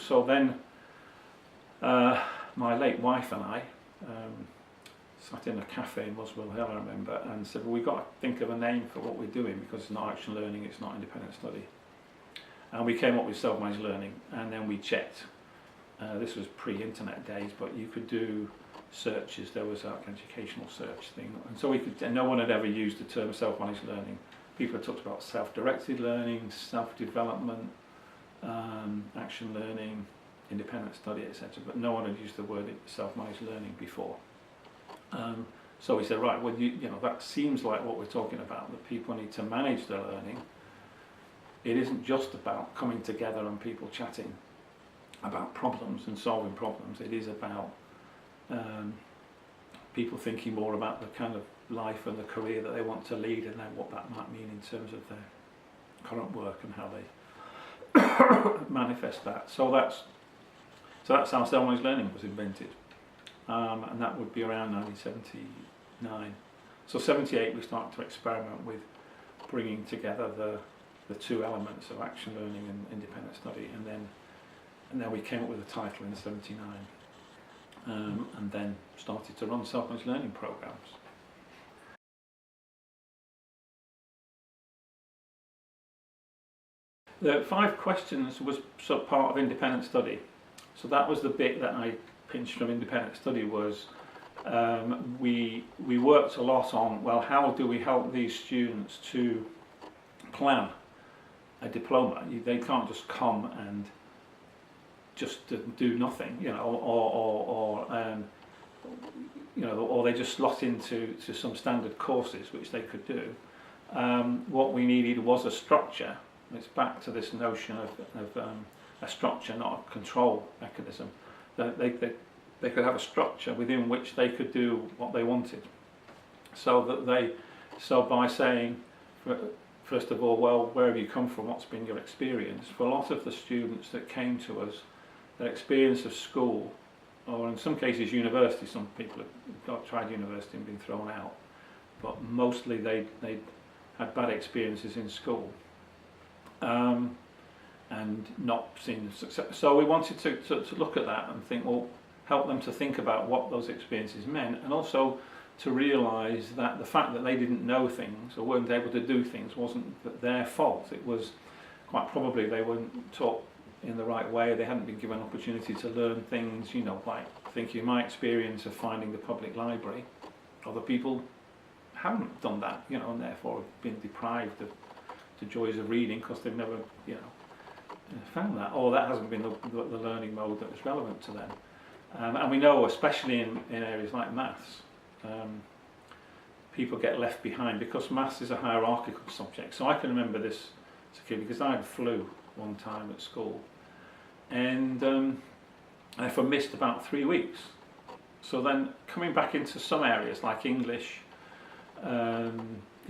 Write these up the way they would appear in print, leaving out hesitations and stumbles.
So then my late wife and I sat in a cafe in Muswell Hill, I remember, and said, well, we've got to think of a name for what we're doing, because it's not action learning, it's not independent study. And we came up with self-managed learning, and then we checked. This was pre-internet days, but you could do searches. There was an educational search thing, and so we could. And no one had ever used the term self-managed learning. People had talked about self-directed learning, self-development, action learning, independent study, etc. But no one had used the word self-managed learning before. So we said, right, well, you know, that seems like what we're talking about. That people need to manage their learning. It isn't just about coming together and people chatting about problems and solving problems. It is about people thinking more about the kind of life and the career that they want to lead, and then what that might mean in terms of their current work and how they manifest that. So that's how self-managed learning was invented, and that would be around 1979. So 78 we started to experiment with bringing together the two elements of action learning and independent study, and then we came up with a title in 79, and then started to run self-managed learning programs. The 5 questions was sort of part of independent study, so that was the bit that I pinched from independent study. Was we worked a lot on, well, how do we help these students to plan a diploma? They can't just come and just do nothing, you know, or they just slot into some standard courses which they could do. What we needed was a structure. It's back to this notion of a structure, not a control mechanism. That they could have a structure within which they could do what they wanted. So by saying, first of all, well, where have you come from? What's been your experience? For a lot of the students that came to us, their experience of school, or in some cases university, some people have tried university and been thrown out, but mostly they had bad experiences in school and not seen success. So we wanted to look at that and think, well, help them to think about what those experiences meant, and also to realise that the fact that they didn't know things or weren't able to do things wasn't their fault. It was quite probably they weren't taught in the right way. They hadn't been given opportunity to learn things, you know, like thinking my experience of finding the public library. Other people haven't done that, you know, and therefore have been deprived of the joys of reading because they've never, you know, found that, or that hasn't been the learning mode that was relevant to them. And we know, especially in areas like maths, people get left behind because maths is a hierarchical subject. So I can remember this as a kid because I had flu one time at school, and I missed about 3 weeks. So then coming back into some areas like English,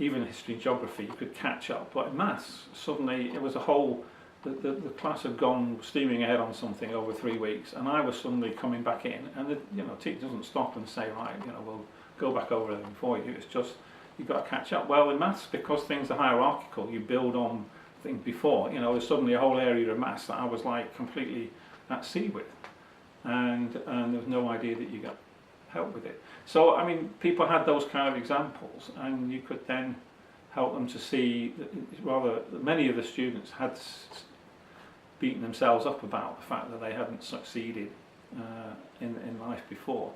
even history and geography, you could catch up. But in maths, suddenly it was a whole, the class had gone steaming ahead on something over 3 weeks, and I was suddenly coming back in, and the teacher doesn't stop and say, right, we'll go back over everything for you. It's just, you've got to catch up. Well, in maths, because things are hierarchical, you build on things before. There's suddenly a whole area of maths that I was like completely at sea with, and there was no idea that you got help with it. So I mean, people had those kind of examples, and you could then help them to see that rather many of the students had beaten themselves up about the fact that they hadn't succeeded in life before,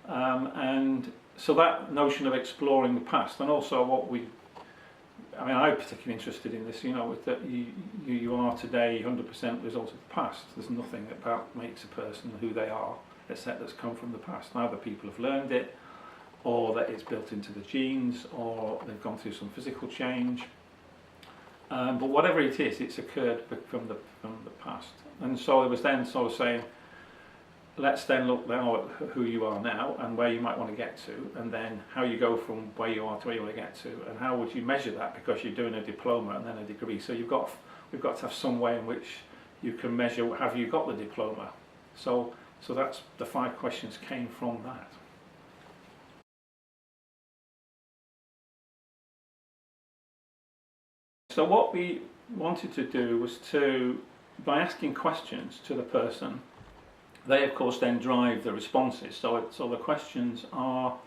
and so that notion of exploring the past, and also I'm particularly interested in this, with that you are today 100% result of the past. There's nothing about makes a person who they are except that's come from the past. Either people have learned it, or that it's built into the genes, or they've gone through some physical change. But whatever it is, it's occurred from the past. And so it was then sort of saying, let's then look now at who you are now and where you might want to get to, and then how you go from where you are to where you want to get to, and how would you measure that, because you're doing a diploma and then a degree. So we've got to have some way in which you can measure, have you got the diploma? So that's the 5 questions came from that. So what we wanted to do was to by asking questions to the person, they of course then drive the responses. So the questions are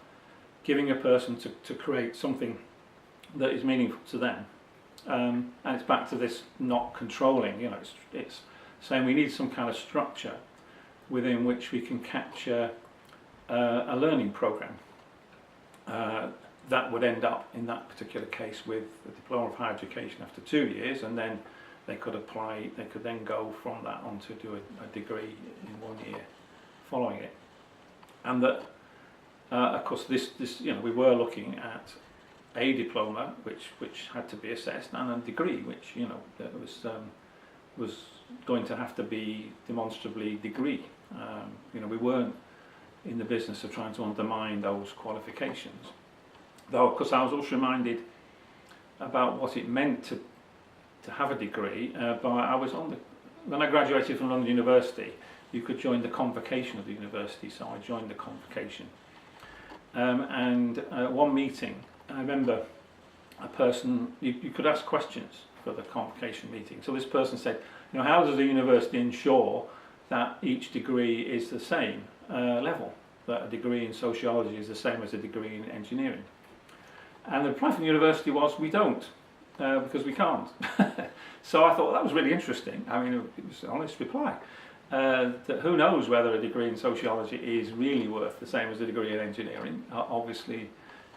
giving a person to create something that is meaningful to them. And it's back to this not controlling, it's saying we need some kind of structure within which we can capture a learning program. That would end up, in that particular case, with a diploma of higher education after 2 years, and then they could then go from that on to do a degree in 1 year following it. And that, of course, this we were looking at a diploma which had to be assessed, and a degree which that was going to have to be demonstrably degree. We weren't in the business of trying to undermine those qualifications. Though, of course, I was also reminded about what it meant to have a degree. When I graduated from London University, you could join the convocation of the university, so I joined the convocation. And at one meeting, I remember a person, you could ask questions for the convocation meeting. So this person said, how does the university ensure that each degree is the same level, that a degree in sociology is the same as a degree in engineering? And the reply from the university was, we don't, because we can't. So I thought that was really interesting. I mean, it was an honest reply. That who knows whether a degree in sociology is really worth the same as a degree in engineering. Obviously,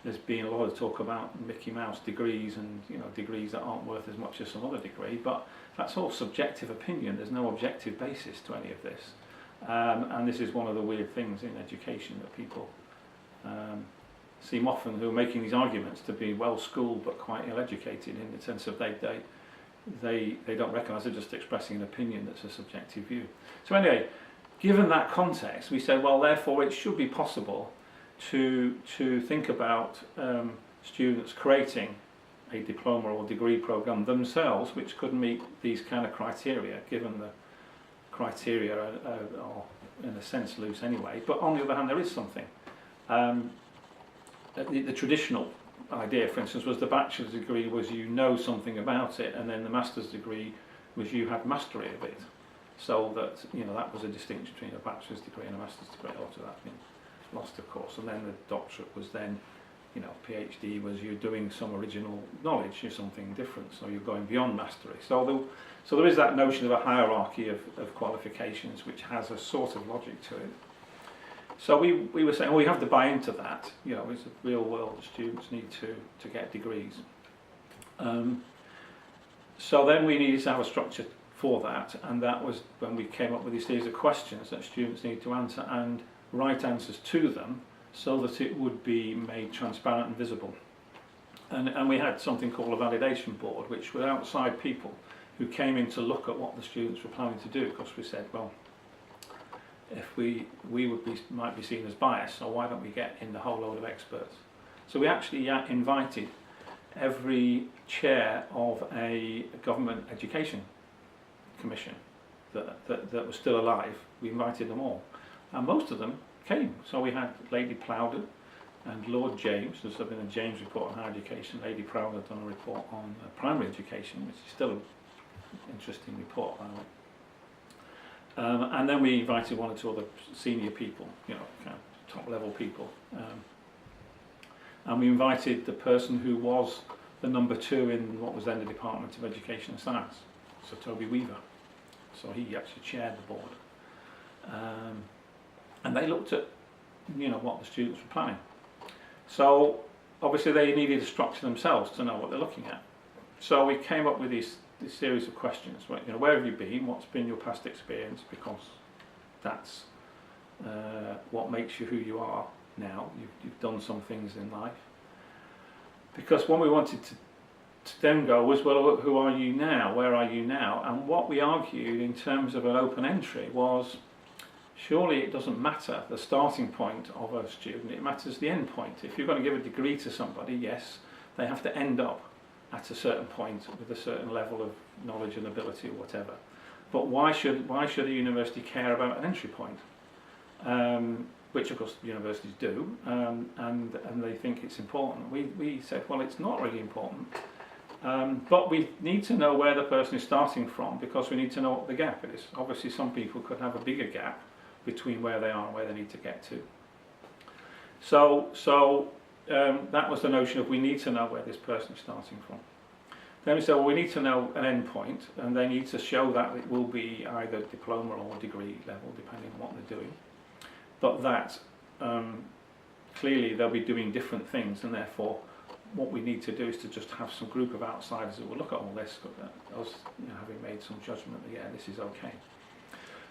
there's been a lot of talk about Mickey Mouse degrees and degrees that aren't worth as much as some other degree, but that's all subjective opinion. There's no objective basis to any of this. And this is one of the weird things in education, that people seem often, who are making these arguments, to be well schooled but quite ill educated, in the sense of they don't recognise they're just expressing an opinion that's a subjective view. So anyway, given that context, we said, well, therefore it should be possible to think about students creating a diploma or degree programme themselves which could meet these kind of criteria, given the criteria are in a sense loose anyway. But on the other hand, there is something. The traditional idea, for instance, was the bachelor's degree was something about it, and then the master's degree was you had mastery of it. So that that was a distinction between a bachelor's degree and a master's degree. After that been lost, of course, and then the doctorate was then, PhD was you're doing some original knowledge, or something different. So you're going beyond mastery. So there is that notion of a hierarchy of qualifications, which has a sort of logic to it. So we were saying, well, we have to buy into that. It's a real world. Students need to get degrees. So then we needed to have a structure for that, and that was when we came up with these series of questions that students need to answer and write answers to them, so that it would be made transparent and visible. And we had something called a validation board, which were outside people who came in to look at what the students were planning to do, because we said, well, if we might be seen as biased, so why don't we get in the whole load of experts? So we actually invited every chair of a government education commission that was still alive. We invited them all, and most of them came. So we had Lady Plowden and Lord James. There's been a James report on higher education. Lady Plowden had done a report on primary education, which is still an interesting report, by the way. And then we invited one or two other senior people, kind of top level people. And we invited the person who was the number 2 in what was then the Department of Education and Science, Sir Toby Weaver. So he actually chaired the board. And they looked at, what the students were planning. So obviously they needed a structure themselves to know what they're looking at. So we came up with this series of questions. Where have you been? What's been your past experience? Because that's what makes you who you are now. You've done some things in life. Because what we wanted to then go was, well, who are you now? Where are you now? And what we argued in terms of an open entry was, surely it doesn't matter the starting point of a student, it matters the end point. If you're going to give a degree to somebody, yes, they have to end up at a certain point with a certain level of knowledge and ability or whatever. But why should a university care about an entry point? Which of course universities do, and they think it's important. We said, well, it's not really important. But we need to know where the person is starting from, because we need to know what the gap is. Obviously some people could have a bigger gap between where they are and where they need to get to. So that was the notion of we need to know where this person is starting from. Then we said, well, we need to know an end point, and they need to show that it will be either diploma or degree level, depending on what they're doing. But that clearly they'll be doing different things, and therefore what we need to do is to just have some group of outsiders that will look at all this, us, having made some judgment that, yeah, this is okay.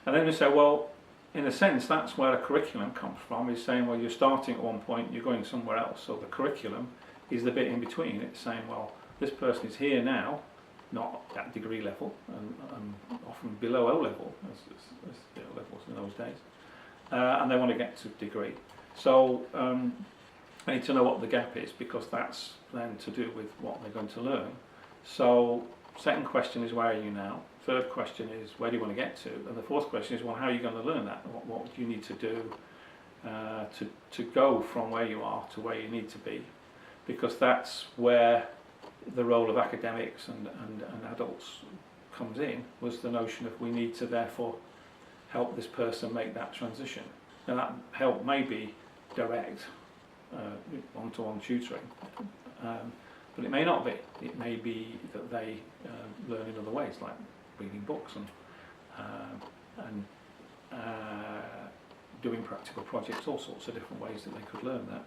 And then we say, well, in a sense, that's where a curriculum comes from, is saying, well, you're starting at one point, you're going somewhere else. So the curriculum is the bit in between. It's saying, well, this person is here now, not at degree level, and often below O level, as the O levels in those days, and they want to get to degree. So I need to know what the gap is, because that's then to do with what they're going to learn. So second question is, where are you now? Third question is, where do you want to get to? And the fourth question is, well, how are you going to learn that? What do you need to do to go from where you are to where you need to be? Because that's where the role of academics and adults comes in, was the notion of we need to therefore help this person make that transition. Now that help may be direct, one-to-one tutoring, but it may not be. It may be that they learn in other ways, like reading books and doing practical projects, all sorts of different ways that they could learn that.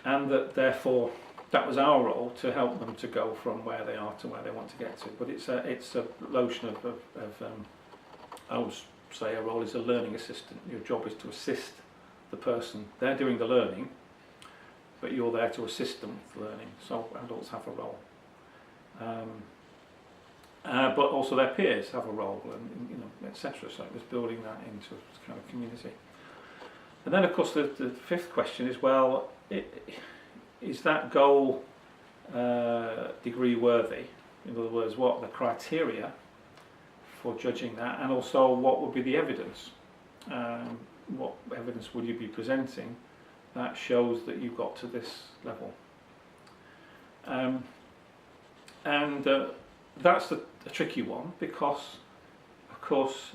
And that therefore that was our role, to help them to go from where they are to where they want to get to. But it's a notion of I always say a role is a learning assistant. Your job is to assist the person. They're doing the learning, but you're there to assist them with learning. So adults have a role, but also their peers have a role, and etc. So it was building that into a kind of community. And then, of course, the fifth question is, well, is that goal degree worthy? In other words, what are the criteria for judging that, and also what would be the evidence? What evidence would you be presenting that shows that you got to this level? That's a tricky one, because, of course,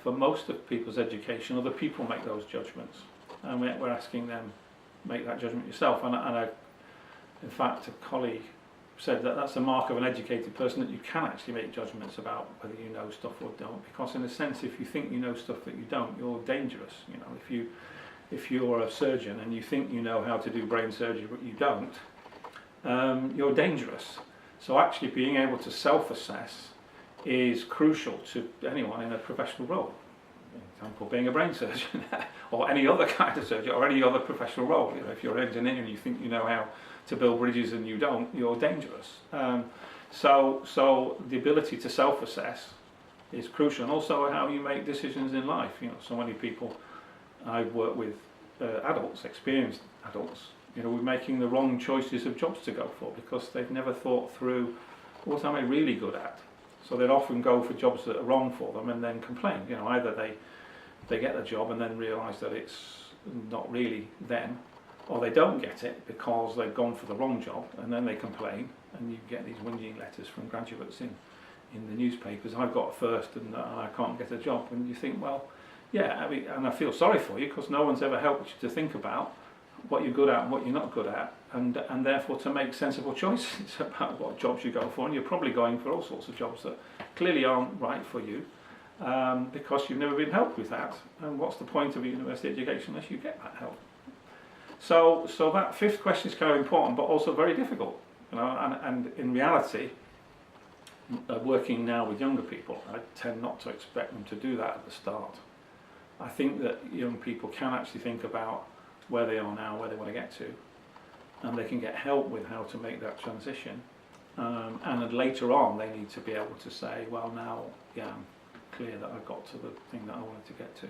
for most of people's education, other people make those judgments, and we're asking them make that judgment yourself. And in fact, a colleague said that that's a mark of an educated person, that you can actually make judgments about whether you know stuff or don't, because in a sense, if you think you know stuff that you don't, you're dangerous. If you're a surgeon and you think you know how to do brain surgery but you don't, you're dangerous. So actually being able to self-assess is crucial to anyone in a professional role. For example, being a brain surgeon or any other kind of surgeon or any other professional role. If you're an engineer and you think you know how to build bridges and you don't, you're dangerous. So the ability to self-assess is crucial, and also how you make decisions in life. So many people I've worked with, adults, experienced adults, we're making the wrong choices of jobs to go for, because they've never thought through, what am I really good at? So they'd often go for jobs that are wrong for them and then complain. Either they get the job and then realise that it's not really them, or they don't get it because they've gone for the wrong job, and then they complain, and you get these whinging letters from graduates in the newspapers. I've got a first and I can't get a job. And you think, well, yeah, and I feel sorry for you, because no one's ever helped you to think about what you're good at and what you're not good at, and therefore to make sensible choices about what jobs you go for. And you're probably going for all sorts of jobs that clearly aren't right for you, because you've never been helped with that. And what's the point of a university education unless you get that help? So that fifth question is kind of important, but also very difficult. And in reality, working now with younger people, I tend not to expect them to do that at the start. I think that young people can actually think about where they are now, where they want to get to, and they can get help with how to make that transition. And then later on, they need to be able to say, well, now, yeah, I'm clear that I got to the thing that I wanted to get to.